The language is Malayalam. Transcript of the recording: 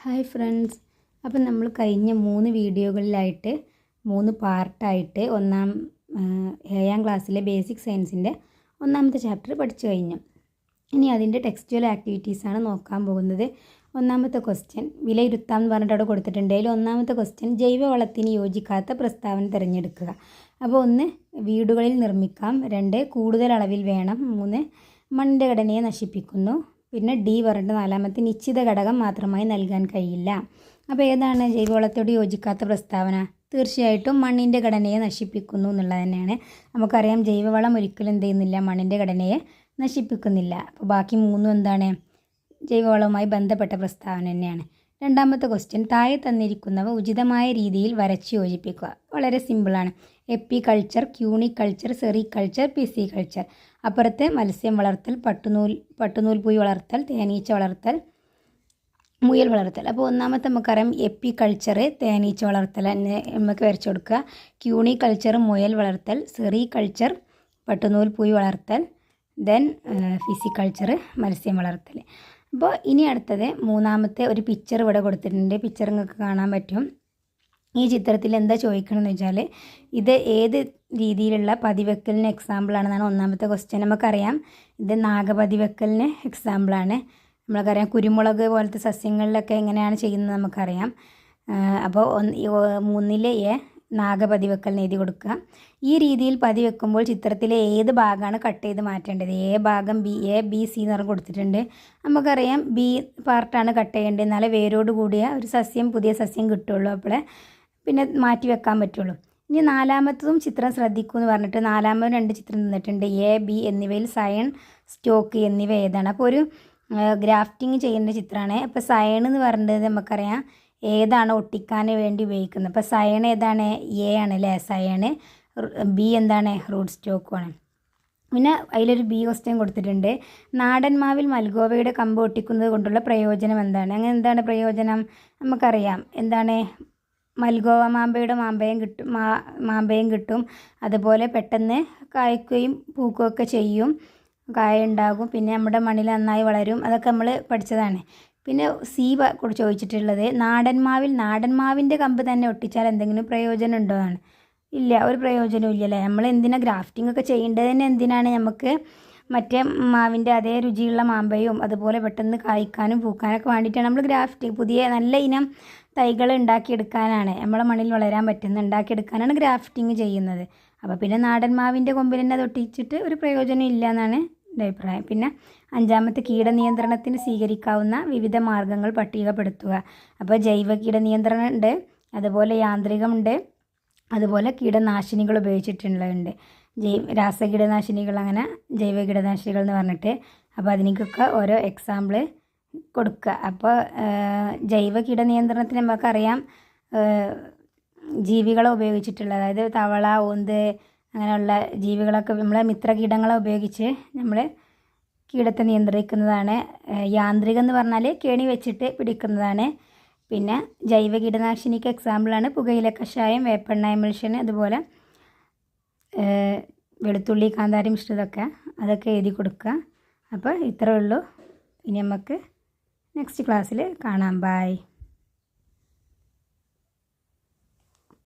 ഹായ് ഫ്രണ്ട്സ്, അപ്പം നമ്മൾ കഴിഞ്ഞ 3 വീഡിയോകളിലായിട്ട് 3 പാർട്ടായിട്ട് 7ാം ക്ലാസ്സിലെ ബേസിക് സയൻസിൻ്റെ 1ാമത്തെ ചാപ്റ്റർ പഠിച്ചു കഴിഞ്ഞു. ഇനി അതിൻ്റെ ടെക്സ്റ്റുവൽ ആക്ടിവിറ്റീസാണ് നോക്കാൻ പോകുന്നത്. 1ാമത്തെ ക്വസ്റ്റ്യൻ വിലയിരുത്താം എന്ന് പറഞ്ഞിട്ട് അവിടെ കൊടുത്തിട്ടുണ്ട്. അതിൽ 1ാമത്തെ ക്വസ്റ്റ്യൻ ജൈവവളത്തിന് യോജിക്കാത്ത പ്രസ്താവന തിരഞ്ഞെടുക്കുക. അപ്പോൾ 1 വീടുകളിൽ നിർമ്മിക്കാം, 2 കൂടുതൽ അളവിൽ വേണം, 3 മണ്ണിൻ്റെ ഘടനയെ നശിപ്പിക്കുന്നു, പിന്നെ ഡി പറഞ്ഞിട്ട് 4ാമത്തെ നിശ്ചിത ഘടകം മാത്രമായി നൽകാൻ കഴിയില്ല. അപ്പോൾ ഏതാണ് ജൈവവളത്തോട് യോജിക്കാത്ത പ്രസ്താവന? തീർച്ചയായിട്ടും മണ്ണിൻ്റെ ഘടനയെ നശിപ്പിക്കുന്നു എന്നുള്ളത് തന്നെയാണ്. നമുക്കറിയാം ജൈവവളം ഒരിക്കലും എന്ത് ചെയ്യുന്നില്ല, മണ്ണിൻ്റെ ഘടനയെ നശിപ്പിക്കുന്നില്ല. അപ്പോൾ ബാക്കി 3 എന്താണ്, ജൈവവളവുമായി ബന്ധപ്പെട്ട പ്രസ്താവന തന്നെയാണ്. 2ാമത്തെ ക്വസ്റ്റ്യൻ താഴെ തന്നിരിക്കുന്നവ ഉചിതമായ രീതിയിൽ വരച്ച് യോജിപ്പിക്കുക. വളരെ സിമ്പിളാണ്. എപ്പികൾച്ചർ, ക്യൂണിക്കൾച്ചർ, സെറികൾച്ചർ, പിസികൾച്ചർ. അപ്പുറത്ത് മത്സ്യം വളർത്തൽ, പട്ടുനൂൽപ്പുഴു വളർത്തൽ, തേനീച്ച വളർത്തൽ, മുയൽ വളർത്തൽ. അപ്പോൾ 1ാമത്തെ നമുക്കറിയാം എപ്പികൾച്ചർ, തേനീച്ച വളർത്തൽ നമുക്ക് വരച്ചു കൊടുക്കുക. ക്യൂണിക്കൾച്ചർ മുയൽ വളർത്തൽ, സെറികൾച്ചർ പട്ടുനൂൽപ്പുഴു വളർത്തൽ, ദെൻ ഫിസിക്കൾച്ചർ മത്സ്യം വളർത്തൽ. അപ്പോൾ ഇനി അടുത്തത് 3ാമത്തെ ഒരു പിക്ചർ ഇവിടെ കൊടുത്തിട്ടുണ്ട്. പിക്ചർ നിങ്ങൾക്ക് കാണാൻ പറ്റും. ഈ ചിത്രത്തിൽ എന്താ ചോദിക്കണമെന്ന് വെച്ചാൽ ഇത് ഏത് രീതിയിലുള്ള പതിവെക്കലിന് എക്സാമ്പിളാണെന്നാണ് 1ാമത്തെ ക്വസ്റ്റ്യൻ. നമുക്കറിയാം ഇത് നാഗപതിവെക്കലിന് എക്സാമ്പിളാണ്. നമ്മൾക്കറിയാം കുരുമുളക് പോലത്തെ സസ്യങ്ങളിലൊക്കെ എങ്ങനെയാണ് ചെയ്യുന്നത് നമുക്കറിയാം. അപ്പോൾ 3 നാഗപതിവെക്കലിന് എഴുതി കൊടുക്കുക. ഈ രീതിയിൽ പതിവെക്കുമ്പോൾ ചിത്രത്തിലെ ഏത് ഭാഗമാണ് കട്ട് ചെയ്ത് മാറ്റേണ്ടത്? എ ഭാഗം ബി സി എന്ന് പറഞ്ഞ് കൊടുത്തിട്ടുണ്ട്. നമുക്കറിയാം ബി പാർട്ടാണ് കട്ട് ചെയ്യേണ്ടത്, എന്നാലേ വേരോട് കൂടിയ ഒരു സസ്യം, പുതിയ സസ്യം കിട്ടുള്ളൂ. അപ്പോഴേ പിന്നെ മാറ്റി വെക്കാൻ പറ്റുള്ളൂ. ഇനി 4ാമത്തതും ചിത്രം ശ്രദ്ധിക്കൂ എന്ന് പറഞ്ഞിട്ട് 4ാമതും 2 ചിത്രം തന്നിട്ടുണ്ട്. എ ബി എന്നിവയിൽ സയൺ, സ്റ്റോക്ക് എന്നിവ ഏതാണ്? അപ്പോൾ ഒരു ഗ്രാഫ്റ്റിംഗ് ചെയ്യേണ്ട ചിത്രമാണ്. അപ്പോൾ സയൺ എന്ന് പറയുന്നത് നമുക്കറിയാം ഏതാണ് ഒട്ടിക്കാൻ വേണ്ടി ഉപയോഗിക്കുന്നത്. അപ്പോൾ സയൺ ഏതാണ്? എ ആണ് അല്ലേ സയണ്. ബി എന്താണ്? റൂട്ട് സ്റ്റോക്കുമാണ്. പിന്നെ അതിലൊരു ബി ക്വസ്റ്റ്യൻ കൊടുത്തിട്ടുണ്ട്. നാടൻ മാവിൽ മൽഗോവയുടെ കമ്പ് ഒട്ടിക്കുന്നത് കൊണ്ടുള്ള പ്രയോജനം എന്താണ്? അങ്ങനെ എന്താണ് പ്രയോജനം? നമുക്കറിയാം എന്താണ്, മൽഗോവ മാമ്പഴം കിട്ടും. അതുപോലെ പെട്ടെന്ന് കായ്ക്കുകയും പൂക്കുകയൊക്കെ ചെയ്യും, കായ ഉണ്ടാകും, പിന്നെ നമ്മുടെ മണ്ണിൽ നന്നായി വളരും. അതൊക്കെ നമ്മൾ പഠിച്ചതാണ്. പിന്നെ സി ചോദിച്ചിട്ടുള്ളത് നാടൻ മാവിൻ്റെ കമ്പ് തന്നെ ഒട്ടിച്ചാൽ എന്തെങ്കിലും പ്രയോജനം ഉണ്ടോ എന്നാണ്. ഇല്ല, ഒരു പ്രയോജനവും ഇല്ലല്ലേ. നമ്മൾ എന്തിനാണ് ഗ്രാഫ്റ്റിംഗ് ഒക്കെ ചെയ്യേണ്ടത് തന്നെ? എന്തിനാണ്? നമുക്ക് മറ്റേ മാവിൻ്റെ അതേ രുചിയുള്ള മാമ്പഴവും അതുപോലെ പെട്ടെന്ന് കായ്ക്കാനും പൂക്കാനൊക്കെ വേണ്ടിയിട്ടാണ് നമ്മൾ പുതിയ നല്ല ഇനം തൈകൾ ഉണ്ടാക്കിയെടുക്കാനാണ്, നമ്മളെ മണ്ണിൽ വളരാൻ പറ്റുന്ന ഉണ്ടാക്കിയെടുക്കാനാണ് ഗ്രാഫ്റ്റിംഗ് ചെയ്യുന്നത്. അപ്പോൾ പിന്നെ നാടൻ മാവിൻ്റെ കൊമ്പിൽ തന്നെ അത് ഒട്ടിച്ചിട്ട് ഒരു പ്രയോജനം ഇല്ല എന്നാണ് എൻ്റെ അഭിപ്രായം. പിന്നെ 5ാമത്തെ കീടനിയന്ത്രണത്തിന് സ്വീകരിക്കാവുന്ന വിവിധ മാർഗ്ഗങ്ങൾ പട്ടികപ്പെടുത്തുക. അപ്പോൾ ജൈവ കീടനിയന്ത്രണം ഉണ്ട്, അതുപോലെ യാന്ത്രികമുണ്ട്, അതുപോലെ കീടനാശിനികൾ ഉപയോഗിച്ചിട്ടുള്ളതുണ്ട്. രാസകീടനാശിനികൾ, അങ്ങനെ ജൈവ കീടനാശിനികൾ എന്ന് പറഞ്ഞിട്ട്. അപ്പോൾ അതിനൊക്കെ ഓരോ എക്സാമ്പിൾ കൊടുക്കുക. അപ്പോൾ ജൈവ കീടനിയന്ത്രണത്തിന് നമുക്കറിയാം ജീവികളെ ഉപയോഗിച്ചിട്ടുള്ളത്, അതായത് തവള, ഓന്ത് അങ്ങനെയുള്ള ജീവികളൊക്കെ നമ്മളെ മിത്രകീടങ്ങളെ ഉപയോഗിച്ച് നമ്മൾ കീടത്തെ നിയന്ത്രിക്കുന്നതാണ്. യാന്ത്രികം എന്ന് പറഞ്ഞാൽ കെണി വെച്ചിട്ട് പിടിക്കുന്നതാണ്. പിന്നെ ജൈവ കീടനാശിനിക്ക് എക്സാമ്പിളാണ് പുകയില കഷായം, വേപ്പെണ്ണ എമൽഷൻ, അതുപോലെ വെളുത്തുള്ളി കാന്താരി മിശ്രിതമൊക്കെ, അതൊക്കെ എഴുതി കൊടുക്കുക. അപ്പോൾ ഇത്രയേ ഉള്ളൂ. ഇനി നമുക്ക് നെക്സ്റ്റ് ക്ലാസ്സിൽ കാണാം. ബൈ.